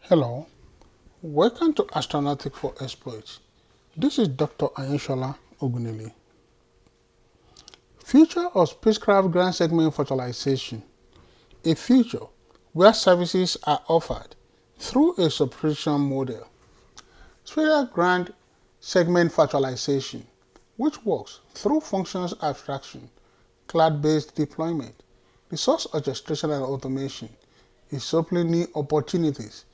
Hello, welcome to Astronautic for Exploits. This is Dr. Ayeshola Ogunili. Future of spacecraft ground segment virtualization, a future where services are offered through a subscription model. Spacecraft ground segment virtualization, which works through functions abstraction, cloud-based deployment, resource orchestration and automation, is opening new opportunities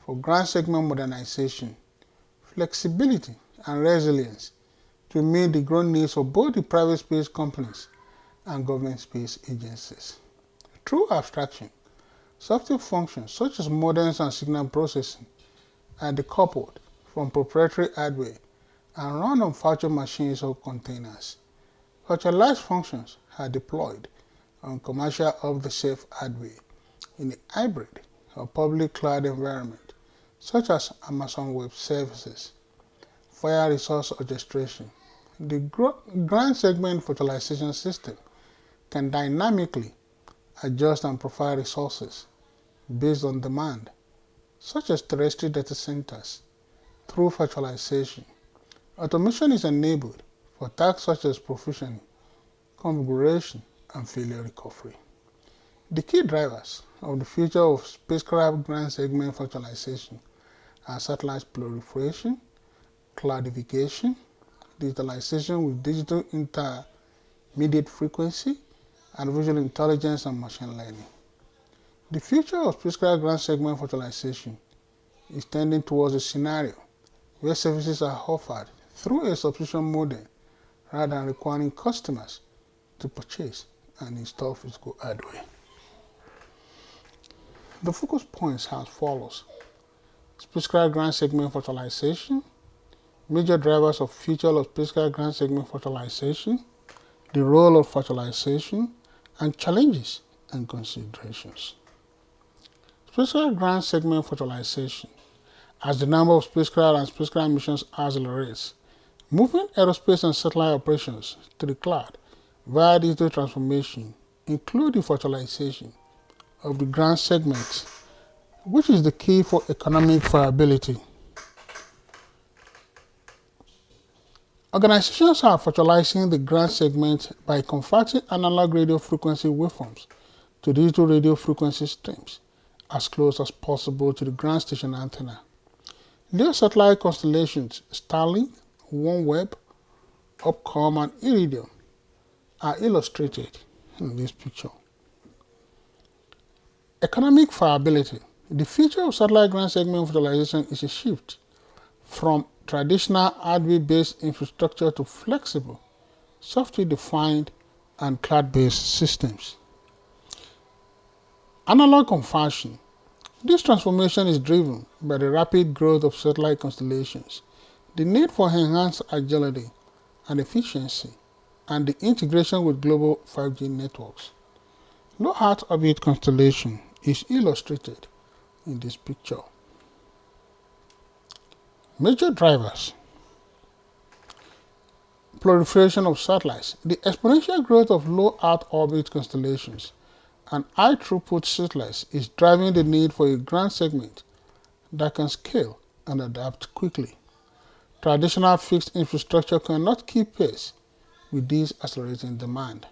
for ground segment modernization, flexibility, and resilience to meet the growing needs of both the private space companies and government space agencies. Through abstraction, software functions such as modems and signal processing are decoupled from proprietary hardware and run on virtual machines or containers. Virtualized functions are deployed on commercial off-the-shelf hardware in a hybrid or public cloud environment such as Amazon Web Services, via resource orchestration. The ground segment virtualization system can dynamically adjust and provide resources based on demand, such as terrestrial data centers, through virtualization. Automation is enabled for tasks such as provisioning, configuration, and failure recovery. The key drivers of the future of spacecraft ground segment virtualization are satellite proliferation, cloudification, digitalization with digital intermediate frequency, and visual intelligence and machine learning. The future of spacecraft ground segment virtualization is tending towards a scenario where services are offered through a subscription model rather than requiring customers to purchase and install physical hardware. The focus points are as follows: spacecraft ground segment virtualization, major drivers of future of spacecraft ground segment virtualization, the role of virtualization, and challenges and considerations. Spacecraft ground segment virtualization. As the number of spacecraft and spacecraft missions accelerates, moving aerospace and satellite operations to the cloud via digital transformation, including virtualization of the ground segment, which is the key for economic viability. Organizations are virtualizing the ground segment by converting analog radio frequency waveforms to digital radio frequency streams as close as possible to the ground station antenna. Their satellite constellations, Starlink, OneWeb, Upcom, and Iridium, are illustrated in this picture. Economic viability. The future of satellite ground segment virtualization is a shift from traditional hardware-based infrastructure to flexible, software-defined, and cloud-based systems. Analog conversion. This transformation is driven by the rapid growth of satellite constellations, the need for enhanced agility and efficiency, and the integration with global 5G networks. Low Earth orbit constellation is illustrated in this picture. Major drivers: proliferation of satellites. The exponential growth of low Earth orbit constellations and high-throughput satellites is driving the need for a ground segment that can scale and adapt quickly. Traditional fixed infrastructure cannot keep pace with this accelerating demand.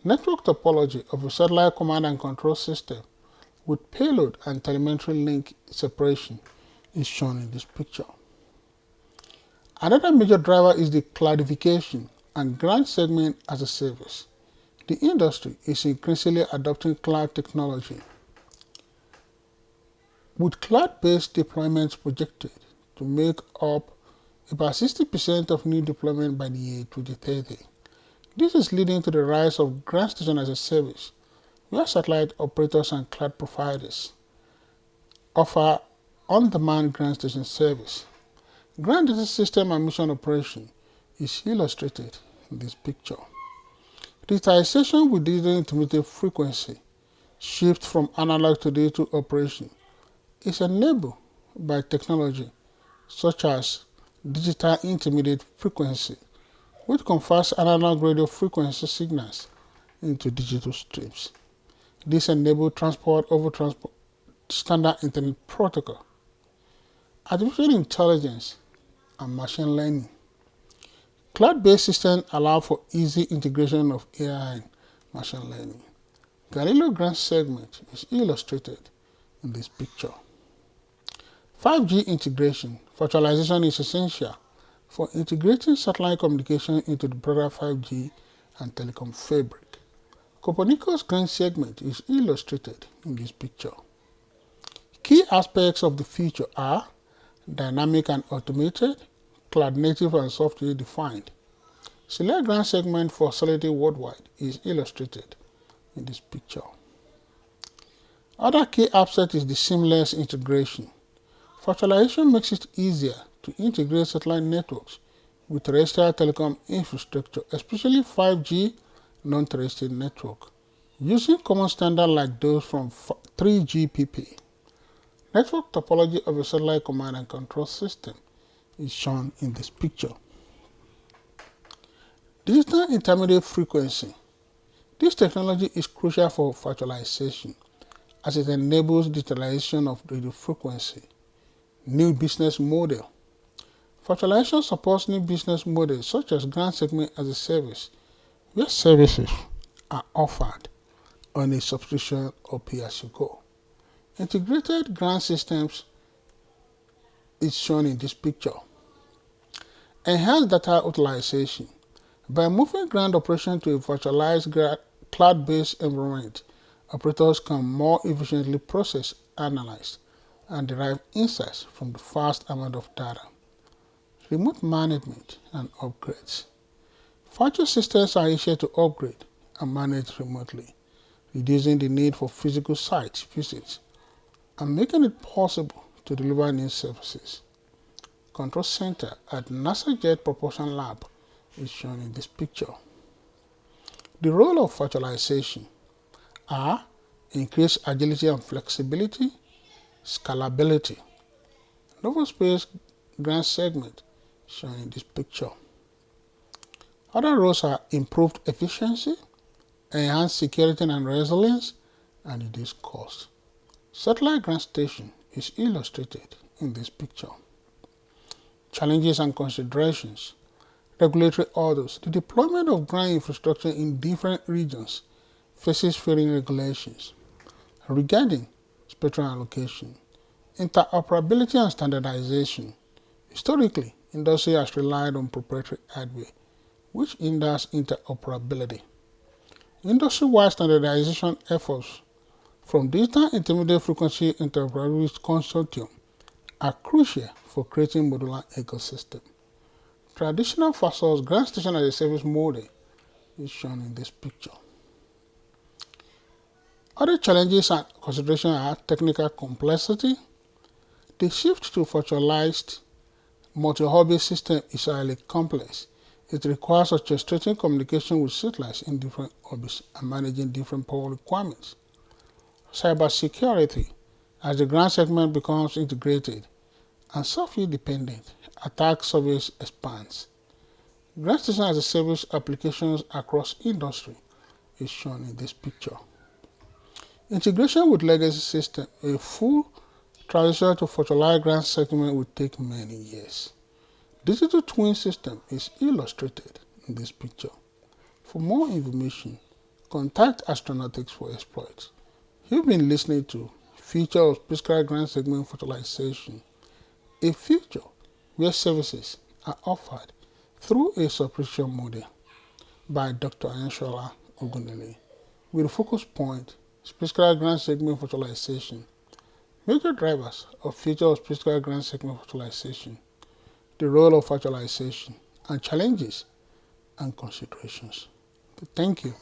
Network topology of a satellite command and control system with payload and telemetry link separation is shown in this picture. Another major driver is the cloudification and ground segment as a service. The industry is increasingly adopting cloud technology, with cloud-based deployments projected to make up about 60% of new deployment by the year 2030. This is leading to the rise of ground station as a service, where satellite operators and cloud providers offer on-demand ground station service. Ground data system and mission operation is illustrated in this picture. Digitalization with digital intermediate frequency shift from analog to digital operation is enabled by technology such as digital intermediate frequency, which converts analog radio frequency signals into digital streams. This enables transport over standard Internet protocol Artificial intelligence and machine learning. Cloud-based systems allow for easy integration of AI and machine learning. Galileo grant segment is illustrated in this picture. 5G integration. Virtualization is essential for integrating satellite communication into the broader 5G and telecom fabric. Copernicus grant segment is illustrated in this picture. Key aspects of the future are dynamic and automated, cloud native and software defined. Select grant segment for Solidity Worldwide is illustrated in this picture. Other key aspect is the seamless integration. Virtualization makes it easier to integrate satellite networks with terrestrial telecom infrastructure, especially 5G non-terrestrial network, using common standards like those from 3GPP. Network topology of a satellite command and control system is shown in this picture. Digital intermediate frequency. This technology is crucial for virtualization as it enables digitalization of radio frequency. New business model. Virtualization supports new business models such as grant segment as a service, where services are offered on a subscription or pay-as-you-go. Integrated grant systems is shown in this picture. Enhanced data utilization. By moving grant operation to a virtualized cloud-based environment, operators can more efficiently process, analyze, and derive insights from the vast amount of data. Remote management and upgrades. Virtual systems are easier to upgrade and manage remotely, reducing the need for physical site visits and making it possible to deliver new services. Control center at NASA Jet Propulsion Lab is shown in this picture. The role of virtualization are increased agility and flexibility, scalability. Novel Space grant segment shown in this picture. Other roles are improved efficiency, enhanced security and resilience, and reduced cost. Satellite ground station is illustrated in this picture. Challenges and considerations. Regulatory orders. The deployment of ground infrastructure in different regions faces varying regulations. Regarding spectrum allocation, interoperability and standardization. Historically, industry has relied on proprietary hardware, which hinders interoperability. Industry-wide standardization efforts from Digital Intermediate Frequency Interoperability Consortium are crucial for creating modular ecosystem. Traditional versus ground station as a service model is shown in this picture. Other challenges and considerations are technical complexity. The shift to virtualized multi-orbit system is highly complex. It requires orchestrating communication with satellites in different orbits and managing different power requirements. Cybersecurity. As the ground segment becomes integrated and software dependent, attack surface expands. Ground station as a service applications across industry is shown in this picture. Integration with legacy system. A full transition to virtualized ground segment will take many years. Digital twin system is illustrated in this picture. For more information, contact Astronautics for exploits. You've been listening to Future of Spacecraft Ground Segment Virtualization, a future where services are offered through a subscription model by Dr. Anshola Ogunele, with a focus point spacecraft ground segment virtualization. Major drivers of future of spacecraft ground segment virtualization, the role of virtualization, and challenges and considerations. Thank you.